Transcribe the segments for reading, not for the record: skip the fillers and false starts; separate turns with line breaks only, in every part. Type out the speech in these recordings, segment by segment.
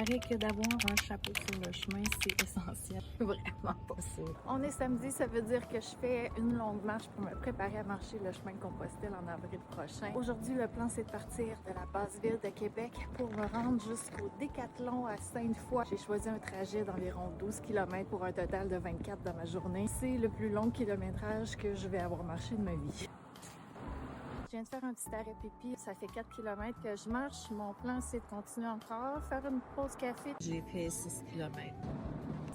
paraît que d'avoir un chapeau sur le chemin, c'est essentiel. Vraiment pas sûr. On est samedi, ça veut dire que je fais une longue marche pour me préparer à marcher le chemin de Compostelle en avril prochain. Aujourd'hui, le plan, c'est de partir de la base ville de Québec pour me rendre jusqu'au Décathlon à Sainte-Foy. J'ai choisi un trajet d'environ 12 km pour un total de 24 dans ma journée. C'est le plus long kilométrage que je vais avoir marché de ma vie. Je viens de faire un petit arrêt pipi. Ça fait 4 km que je marche. Mon plan, c'est de continuer encore, faire une pause café.
J'ai fait 6 km.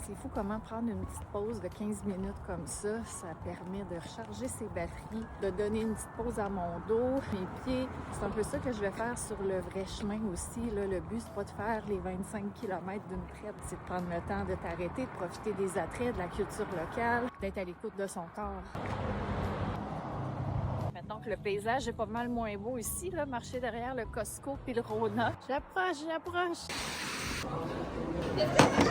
C'est fou comment prendre une petite pause de 15 minutes comme ça permet de recharger ses batteries, de donner une petite pause à mon dos, mes pieds. C'est un peu ça que je vais faire sur le vrai chemin aussi. Là, le but, c'est pas de faire les 25 km d'une traite, c'est de prendre le temps de t'arrêter, de profiter des attraits, de la culture locale, d'être à l'écoute de son corps. Maintenant que le paysage est pas mal moins beau ici, là, marcher derrière le Costco puis le Rona. J'approche!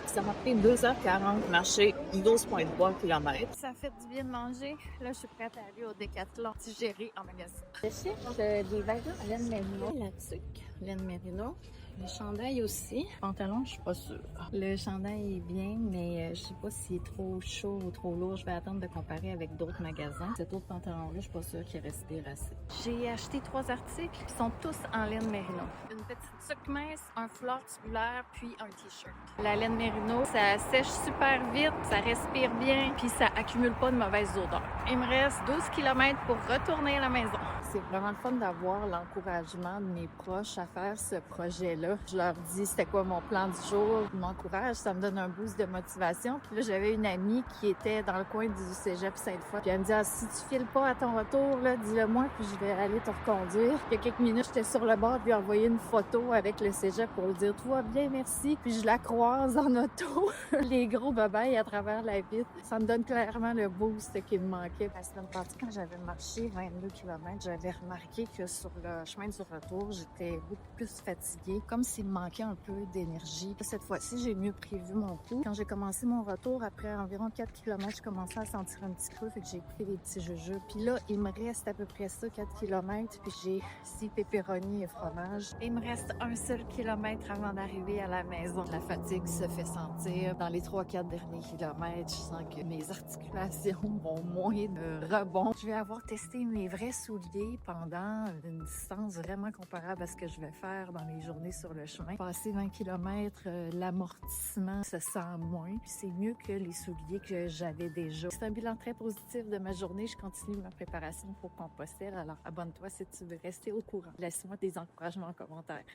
Ça m'a pris 2h40 marcher 12,3 km.
Ça fait du bien de manger. Là, je suis prête à aller au Décathlon digérer en magasin. Je cherche des vêtements laine merino. La tuque, laine merino. Le chandail aussi. Pantalon, je suis pas sûre. Le chandail est bien, mais je sais pas s'il est trop chaud ou trop lourd. Je vais attendre de comparer avec d'autres magasins. Cet autre pantalon-là, je suis pas sûre qu'il respire assez. J'ai acheté 3 articles qui sont tous en laine merino. Une petite tuque mince, un foulard tubulaire, puis un t-shirt. La laine merino, ça sèche super vite, ça respire bien, puis ça accumule pas de mauvaises odeurs. Il me reste 12 km pour retourner à la maison. C'est vraiment le fun d'avoir l'encouragement de mes proches à faire ce projet-là. Je leur dis c'était quoi mon plan du jour. Ils m'encouragent, ça me donne un boost de motivation. Puis là, j'avais une amie qui était dans le coin du cégep Sainte-Foy. Puis elle me dit si tu files pas à ton retour, là, dis-le-moi, puis je vais aller te reconduire. Il y a quelques minutes, j'étais sur le bord, puis envoyer une photo avec le cégep pour lui dire tout va bien, merci. Puis je la croise en auto, les gros babayes à travers la vitre. Ça me donne clairement le boost qui me manquait. La semaine passée, quand j'avais marché 22 km, j'avais remarqué que sur le chemin du retour, j'étais beaucoup plus fatiguée, comme s'il me manquait un peu d'énergie. Cette fois-ci, j'ai mieux prévu mon coup. Quand j'ai commencé mon retour, après environ 4 km, je commençais à sentir un petit creux, fait que j'ai pris des petits jujubes. Puis là, il me reste à peu près ça, 4 km, puis j'ai 6 pepperoni et fromage. Et il me reste un seul kilomètre avant d'arriver à la maison. La fatigue se fait sentir. Dans les 3-4 derniers kilomètres, je sens que mes articulations ont moins de rebond. Je vais avoir testé mes vrais souliers pendant une distance vraiment comparable à ce que je vais faire dans les journées sur le chemin. Passer 20 km, l'amortissement se sent moins. Puis c'est mieux que les souliers que j'avais déjà. C'est un bilan très positif de ma journée. Je continue ma préparation pour Compostelle. Alors abonne-toi si tu veux rester au courant. Laisse-moi des encouragements en commentaire.